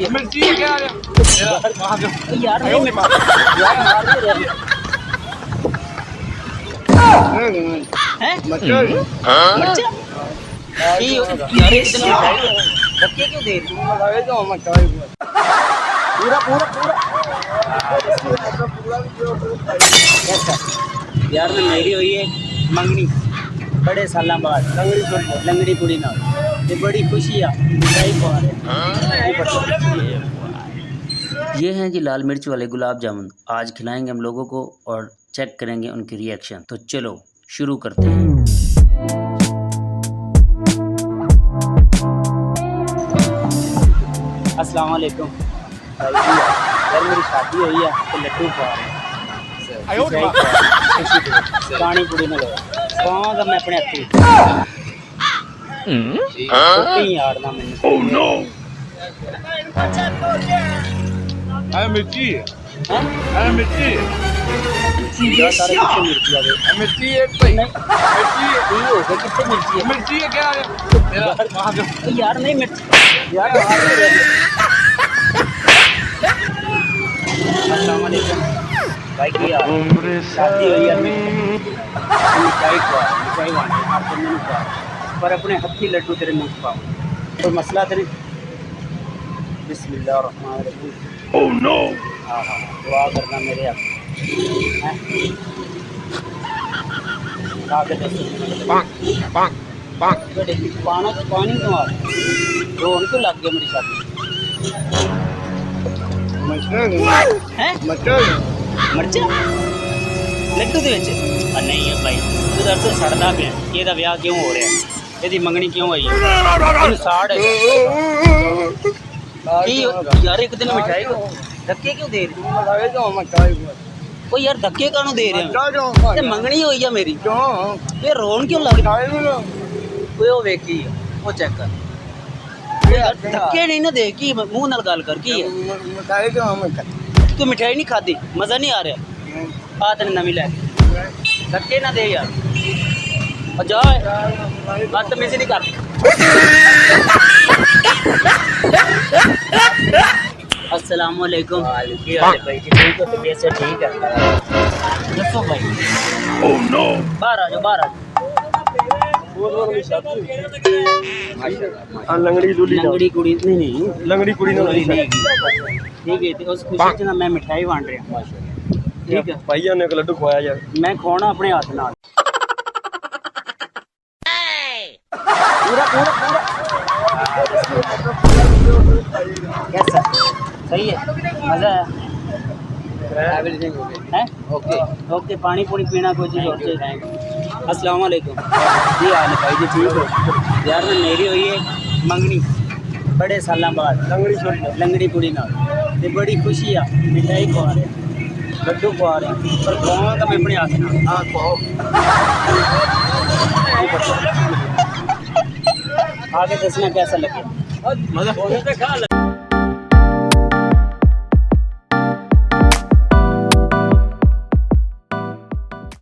मिर्ची है क्या यार नहीं यार मार दे रहे हैं मटर मिर्चा यार इतने मिठाई धक्के क्यों दे रही पूरा पूरा पूरा कैसा यार मैं मेरी हुई है मंगनी बड़े साल बाद लंगड़ी कुड़ी ना ते बड़ी खुशी आ मिठाई खवा रहे ये हैं जी लाल मिर्च वाले गुलाब जामुन। आज खिलाएंगे हम लोगों को और चेक करेंगे उनकी रिएक्शन। तो चलो शुरू करते हैं। अस्सलाम वालेकुम। यार मेरी शादी हुई है तो लड्डू खवा रहे हैं पानी पूरी ना लो खवाऊंगा मैं अपने हत्थी यारना मैंने मिर्ची हैं मिर्ची यार सारे कितने मिर्ची आ गए मिर्ची एक भाई नहीं मिर्ची ये हो गया कितने मिर्ची है मिर्ची है क्या यार नहीं मिर्ची यार अस्सलाम वालेकुम भाई की यार शादी हुई है मिठाई वांटे आपको नहीं खा पर अपने हत्थी लड्डू तेरे मुंह पाऊँ कोई मसला तेरे बिस्मिल्लाहिर्रहमानिर्रहीम ओह नो हाँ हाँ दुआ करना मेरे आप पाना तो पानी क्यों आ तो उनको लग गया मेरी शादी हैं मटर मर्चा लड्डू ਦੇ ਵਿੱਚ ਨਹੀਂ ਹੈ ਭਾਈ ਤੂੰ ਦਰਦ ਸੜਦਾ ਪਿਆ ਇਹਦਾ ਵਿਆਹ ਕਿਉਂ ਹੋ ਰਿਹਾ ਇਹਦੀ ਮੰਗਣੀ ਕਿਉਂ ਆਈ ਇਹਨੂੰ ਸਾੜ ਕੀ ਯਾਰ ਇੱਕ ਦਿਨ ਮਿਠਾਈ ਧੱਕੇ ਕਿਉਂ ਦੇ ਰਹੀ ਉਹ ਯਾਰ ਧੱਕੇ ਕਾਹਨੂੰ ਦੇ ਰਹੇ ਤੇ ਮੰਗਣੀ ਹੋਈ ਆ ਮੇਰੀ ਇਹ ਰੋਣ ਕਿਉਂ ਲੱਗ ਓਏ ਉਹ ਵੇਖੀ ਉਹ ਚੈੱਕ ਕਰ ਧੱਕੇ ਨਹੀਂ ਨਾ ਦੇ ਕੀ ਮੂੰਹ ਨਾਲ ਗੱਲ ਕਰ ਕੀ ਹੈ ਤੂੰ ਮਿਠਾਈ ਨਹੀਂ ਖਾਦੀ ਮਜ਼ਾ ਨਹੀਂ ਆ ਰਿਹਾ ਆ ਤੈਨੂੰ ਨਵੀਂ ਲੈ ਧੱਕੇ ਨਾ ਦੇ ਯਾਰ ਆ ਜਾ ਬਦਤਮੀਜ਼ੀ ਨਹੀਂ ਕਰ अस्सलाम वालेकुम ਕੀ ਹਾਲ ਹੈ ਭਾਈ ਜੀ ਠੀਕ ਹੋ ਤਬੀਅਤ ਸੇ ਠੀਕ ਹੈ ਦੱਸੋ ਭਾਈ ओह नो ਬਾਹਰ ਆ ਜਾਓ ਬਾਹਰ ਆ लंगड़ी दूली ਲੰਗੜੀ ਕੁੜੀ ਨਹੀਂ लंगड़ी कुड़ी ना ਠੀਕ ਹੈ ਤੇ ਉਸ ਖੁਸ਼ੀ ਚ ਨਾ ਮੈਂ ਮਿਠਾਈ ਵੰਡ ਰਿਹਾ ਠੀਕ ਹੈ भाइया ने एक लड्डू खवाया यार ਮੈਂ ਖਵਾਉਣਾ ਆਪਣੇ ਹੱਥ ਨਾਲ पूरा पूरा पूरा कैसा सही है मज़ा है एवरीथिंग है ओके ओके पानी पूरी पीना कोई चीज़ और चाहिए अस्सलाम वालेकुम जी हाल है भाई जी ठीक हो यार मैं मेरी हुई है मंगनी बड़े साल बाद लंगड़ी कुड़ी ना ते बड़ी खुशी आ मिठाई खवा रहे लड्डू खवा रहे पर खवाऊंगा मैं अपने हाथ ਨਾਲ हाँ खवाओ आगे दसना कैसा लगे मजा